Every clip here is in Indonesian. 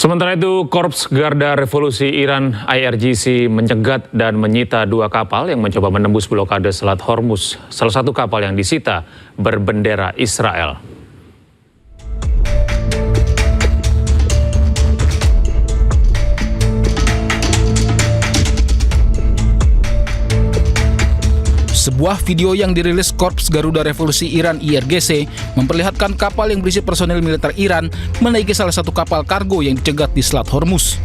Sementara itu, Korps Garda Revolusi Iran IRGC mencegat dan menyita 2 kapal yang mencoba menembus blokade Selat Hormuz. Salah satu kapal yang disita berbendera Israel. Sebuah video yang dirilis Korps Garuda Revolusi Iran IRGC memperlihatkan kapal yang berisi personil militer Iran menaiki salah satu kapal kargo yang dicegat di Selat Hormuz.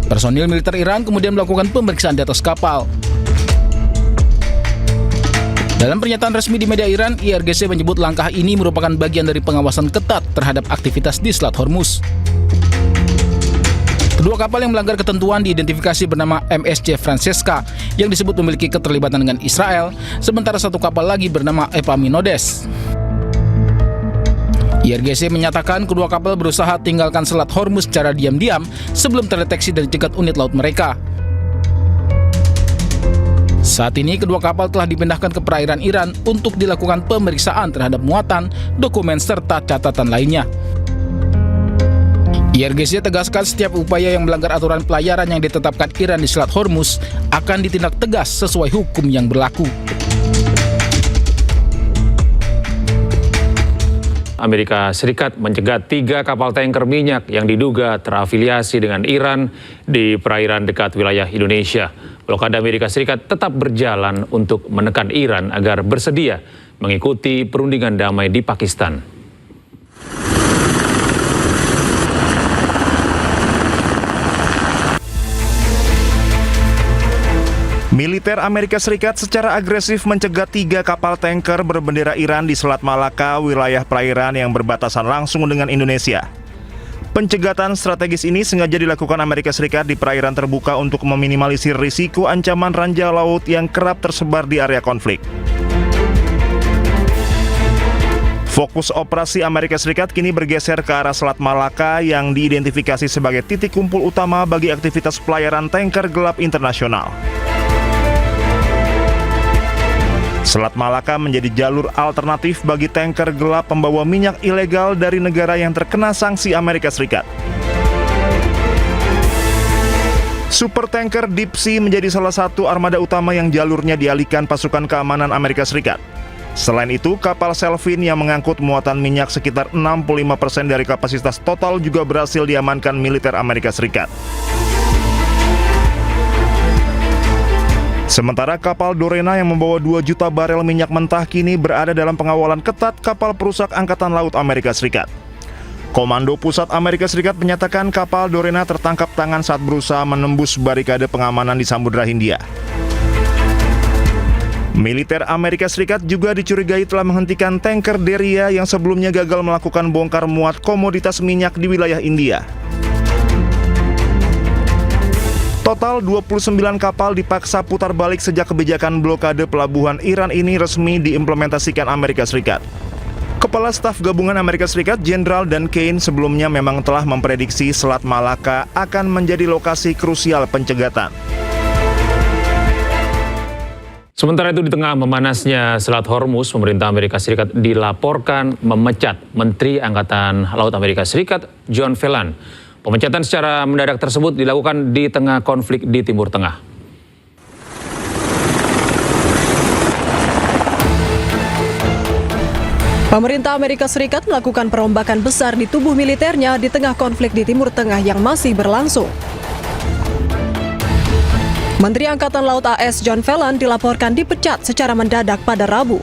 Personil militer Iran kemudian melakukan pemeriksaan di atas kapal. Dalam pernyataan resmi di media Iran, IRGC menyebut langkah ini merupakan bagian dari pengawasan ketat terhadap aktivitas di Selat Hormuz. Kedua kapal yang melanggar ketentuan diidentifikasi bernama MSC Francesca yang disebut memiliki keterlibatan dengan Israel, sementara satu kapal lagi bernama Epaminondas. IRGC menyatakan kedua kapal berusaha tinggalkan Selat Hormuz secara diam-diam sebelum terdeteksi dan dicegat unit laut mereka. Saat ini, kedua kapal telah dipindahkan ke perairan Iran untuk dilakukan pemeriksaan terhadap muatan, dokumen, serta catatan lainnya. IRGC tegaskan setiap upaya yang melanggar aturan pelayaran yang ditetapkan Iran di Selat Hormuz akan ditindak tegas sesuai hukum yang berlaku. Amerika Serikat mencegat 3 kapal tanker minyak yang diduga terafiliasi dengan Iran di perairan dekat wilayah Indonesia. Blokade Amerika Serikat tetap berjalan untuk menekan Iran agar bersedia mengikuti perundingan damai di Pakistan. Militer Amerika Serikat secara agresif mencegat 3 kapal tanker berbendera Iran di Selat Malaka, wilayah perairan yang berbatasan langsung dengan Indonesia. Pencegatan strategis ini sengaja dilakukan Amerika Serikat di perairan terbuka untuk meminimalisir risiko ancaman ranjau laut yang kerap tersebar di area konflik. Fokus operasi Amerika Serikat kini bergeser ke arah Selat Malaka yang diidentifikasi sebagai titik kumpul utama bagi aktivitas pelayaran tanker gelap internasional. Selat Malaka menjadi jalur alternatif bagi tanker gelap pembawa minyak ilegal dari negara yang terkena sanksi Amerika Serikat. Supertanker Deep Sea menjadi salah satu armada utama yang jalurnya dialihkan pasukan keamanan Amerika Serikat. Selain itu, kapal Selfin yang mengangkut muatan minyak sekitar 65% dari kapasitas total juga berhasil diamankan militer Amerika Serikat. Sementara kapal Dorena yang membawa 2 juta barel minyak mentah kini berada dalam pengawalan ketat kapal perusak Angkatan Laut Amerika Serikat. Komando Pusat Amerika Serikat menyatakan kapal Dorena tertangkap tangan saat berusaha menembus barikade pengamanan di Samudra Hindia. Militer Amerika Serikat juga dicurigai telah menghentikan tanker Deria yang sebelumnya gagal melakukan bongkar muat komoditas minyak di wilayah India. Total 29 kapal dipaksa putar balik sejak kebijakan blokade pelabuhan Iran ini resmi diimplementasikan Amerika Serikat. Kepala Staf Gabungan Amerika Serikat Jenderal Dan Kane sebelumnya memang telah memprediksi Selat Malaka akan menjadi lokasi krusial pencegatan. Sementara itu, di tengah memanasnya Selat Hormuz, pemerintah Amerika Serikat dilaporkan memecat Menteri Angkatan Laut Amerika Serikat John Phelan. Pemecatan secara mendadak tersebut dilakukan di tengah konflik di Timur Tengah. Pemerintah Amerika Serikat melakukan perombakan besar di tubuh militernya di tengah konflik di Timur Tengah yang masih berlangsung. Menteri Angkatan Laut AS John Phelan dilaporkan dipecat secara mendadak pada Rabu.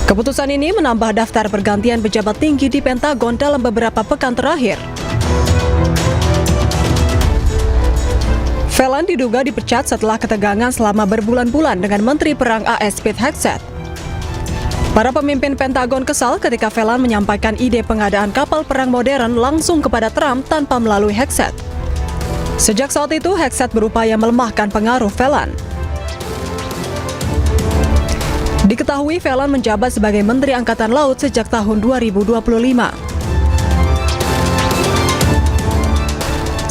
Keputusan ini menambah daftar pergantian pejabat tinggi di Pentagon dalam beberapa pekan terakhir. Phelan diduga dipecat setelah ketegangan selama berbulan-bulan dengan Menteri Perang AS Pete Hegseth. Para pemimpin Pentagon kesal ketika Phelan menyampaikan ide pengadaan kapal perang modern langsung kepada Trump tanpa melalui Hegseth. Sejak saat itu, Hegseth berupaya melemahkan pengaruh Phelan. Diketahui Phelan menjabat sebagai Menteri Angkatan Laut sejak tahun 2025.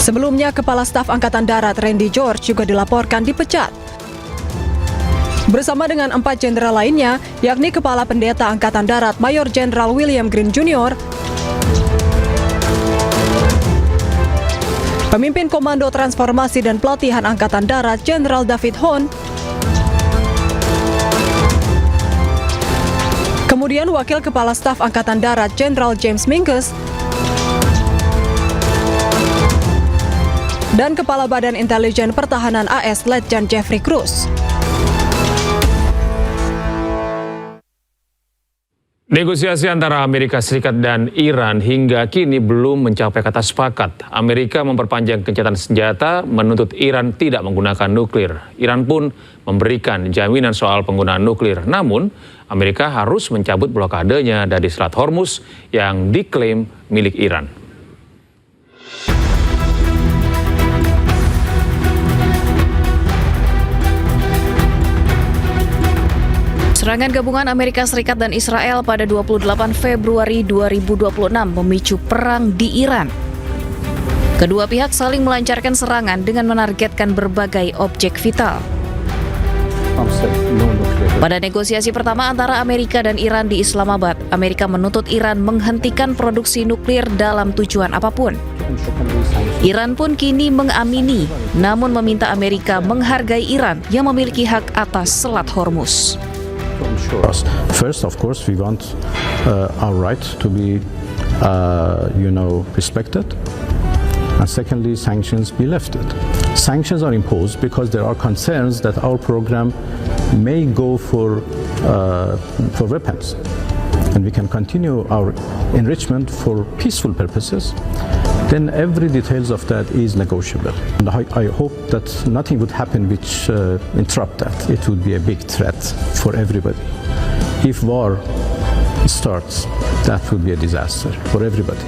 Sebelumnya, Kepala Staf Angkatan Darat Randy George juga dilaporkan dipecat. Bersama dengan 4 jenderal lainnya, yakni Kepala Pendeta Angkatan Darat Mayor Jenderal William Green Jr., Pemimpin Komando Transformasi dan Pelatihan Angkatan Darat Jenderal David Hon, kemudian Wakil Kepala Staf Angkatan Darat Jenderal James Minkus, dan Kepala Badan Intelijen Pertahanan AS Letjen Jeffrey Cruz. Negosiasi antara Amerika Serikat dan Iran hingga kini belum mencapai kata sepakat. Amerika memperpanjang gencatan senjata, menuntut Iran tidak menggunakan nuklir. Iran pun memberikan jaminan soal penggunaan nuklir. Namun, Amerika harus mencabut blokadenya dari Selat Hormuz yang diklaim milik Iran. Serangan gabungan Amerika Serikat dan Israel pada 28 Februari 2026 memicu perang di Iran. Kedua pihak saling melancarkan serangan dengan menargetkan berbagai objek vital. Pada negosiasi pertama antara Amerika dan Iran di Islamabad, Amerika menuntut Iran menghentikan produksi nuklir dalam tujuan apapun. Iran pun kini mengamini, namun meminta Amerika menghargai Iran yang memiliki hak atas Selat Hormuz. First, of course, we want our right to be, respected. And secondly, sanctions be lifted. Sanctions are imposed because there are concerns that our program may go for weapons, and we can continue our enrichment for peaceful purposes. Then every details of that is negotiable. And I hope that nothing would happen which interrupt that. It would be a big threat for everybody. If war starts, that would be a disaster for everybody.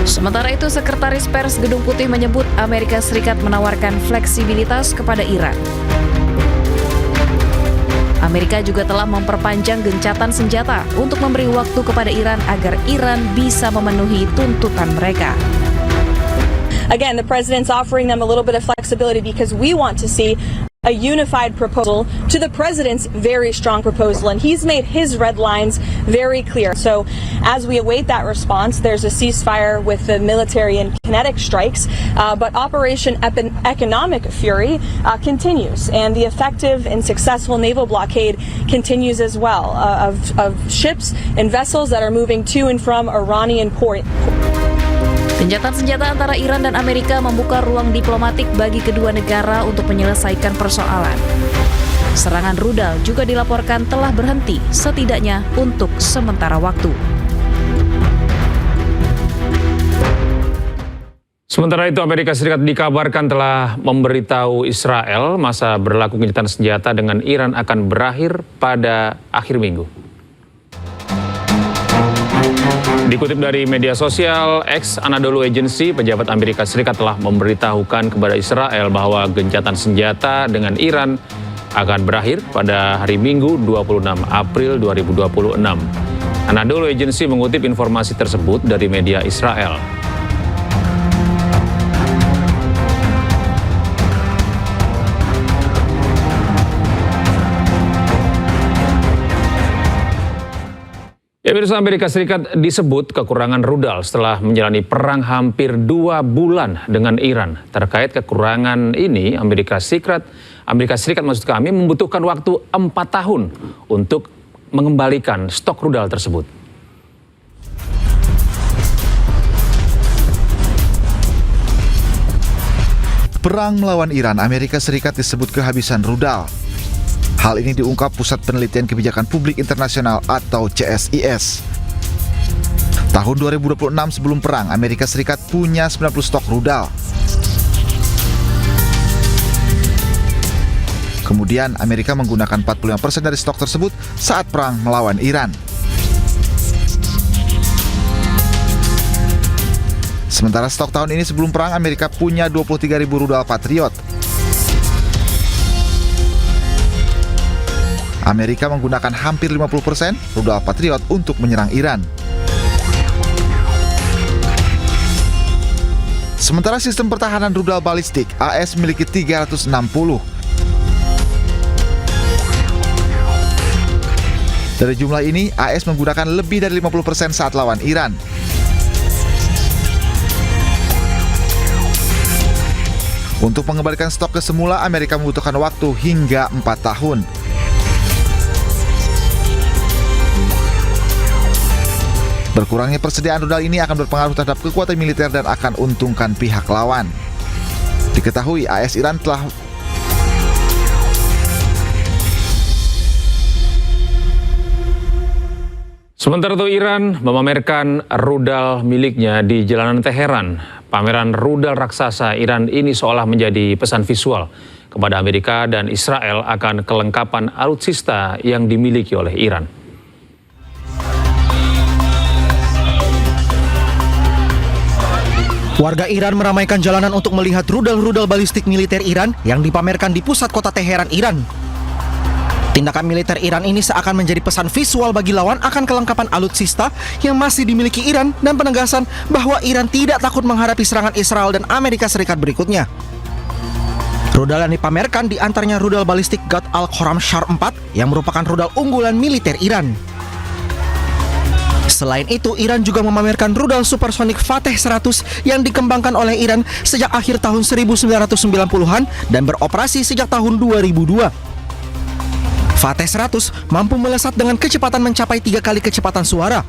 Sementara itu, Sekretaris Pers Gedung Putih menyebut Amerika Serikat menawarkan fleksibilitas kepada Iran. Amerika juga telah memperpanjang gencatan senjata untuk memberi waktu kepada Iran agar Iran bisa memenuhi tuntutan mereka. Again, the president's offering them a little bit of flexibility because we want to see a unified proposal to the president's very strong proposal, and he's made his red lines very clear. So as we await that response, there's a ceasefire with the military and kinetic strikes, but Operation Economic Fury continues, and the effective and successful naval blockade continues as well of ships and vessels that are moving to and from Iranian port. Gencatan senjata antara Iran dan Amerika membuka ruang diplomatik bagi kedua negara untuk menyelesaikan persoalan. Serangan rudal juga dilaporkan telah berhenti, setidaknya untuk sementara waktu. Sementara itu, Amerika Serikat dikabarkan telah memberitahu Israel masa berlaku gencatan senjata dengan Iran akan berakhir pada akhir minggu. Dikutip dari media sosial X Anadolu Agency, pejabat Amerika Serikat telah memberitahukan kepada Israel bahwa gencatan senjata dengan Iran akan berakhir pada hari Minggu 26 April 2026. Anadolu Agency mengutip informasi tersebut dari media Israel. Ya, pemirsa, Amerika Serikat disebut kekurangan rudal setelah menjalani perang hampir 2 bulan dengan Iran. Terkait kekurangan ini, Amerika Serikat membutuhkan waktu 4 tahun untuk mengembalikan stok rudal tersebut. Perang melawan Iran, Amerika Serikat disebut kehabisan rudal. Hal ini diungkap Pusat Penelitian Kebijakan Publik Internasional atau CSIS. Tahun 2026 sebelum perang, Amerika Serikat punya 90 stok rudal. Kemudian Amerika menggunakan 45% dari stok tersebut saat perang melawan Iran. Sementara stok tahun ini sebelum perang, Amerika punya 23.000 rudal Patriot. Amerika menggunakan hampir 50% rudal Patriot untuk menyerang Iran. Sementara sistem pertahanan rudal balistik, AS memiliki 360. Dari jumlah ini, AS menggunakan lebih dari 50% saat lawan Iran. Untuk mengembalikan stok ke semula, Amerika membutuhkan waktu hingga 4 tahun. Berkurangnya persediaan rudal ini akan berpengaruh terhadap kekuatan militer dan akan untungkan pihak lawan. Diketahui AS Iran telah Sementara itu Iran memamerkan rudal miliknya di jalanan Teheran. Pameran rudal raksasa Iran ini seolah menjadi pesan visual kepada Amerika dan Israel akan kelengkapan alutsista yang dimiliki oleh Iran. Warga Iran meramaikan jalanan untuk melihat rudal-rudal balistik militer Iran yang dipamerkan di pusat kota Teheran, Iran. Tindakan militer Iran ini seakan menjadi pesan visual bagi lawan akan kelengkapan alutsista yang masih dimiliki Iran dan penegasan bahwa Iran tidak takut menghadapi serangan Israel dan Amerika Serikat berikutnya. Rudal yang dipamerkan diantaranya rudal balistik Ghaad al-Khorramshahr 4 yang merupakan rudal unggulan militer Iran. Selain itu, Iran juga memamerkan rudal supersonik Fateh 100 yang dikembangkan oleh Iran sejak akhir tahun 1990-an dan beroperasi sejak tahun 2002. Fateh 100 mampu melesat dengan kecepatan mencapai 3 kali kecepatan suara.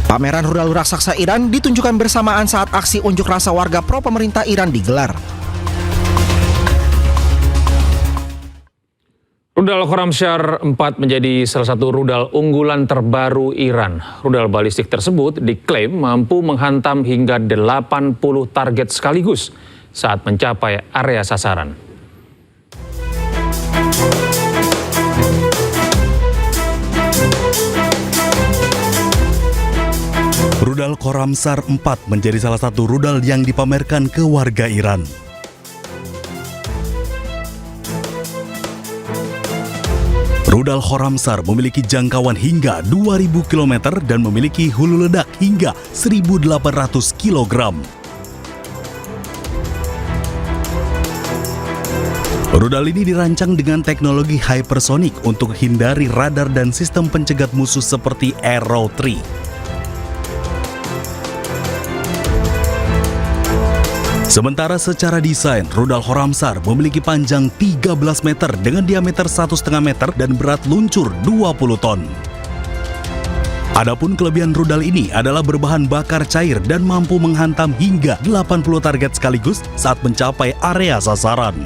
Pameran rudal raksasa Iran ditunjukkan bersamaan saat aksi unjuk rasa warga pro pemerintah Iran digelar. Rudal Khorramshahr 4 menjadi salah satu rudal unggulan terbaru Iran. Rudal balistik tersebut diklaim mampu menghantam hingga 80 target sekaligus saat mencapai area sasaran. Rudal Khorramshahr 4 menjadi salah satu rudal yang dipamerkan ke warga Iran. Rudal Khorramshahr memiliki jangkauan hingga 2.000 km dan memiliki hulu ledak hingga 1.800 kg. Rudal ini dirancang dengan teknologi hypersonic untuk hindari radar dan sistem pencegat musuh seperti Arrow 3. Sementara secara desain, rudal Khorramshahr memiliki panjang 13 meter dengan diameter 1,5 meter dan berat luncur 20 ton. Adapun kelebihan rudal ini adalah berbahan bakar cair dan mampu menghantam hingga 80 target sekaligus saat mencapai area sasaran.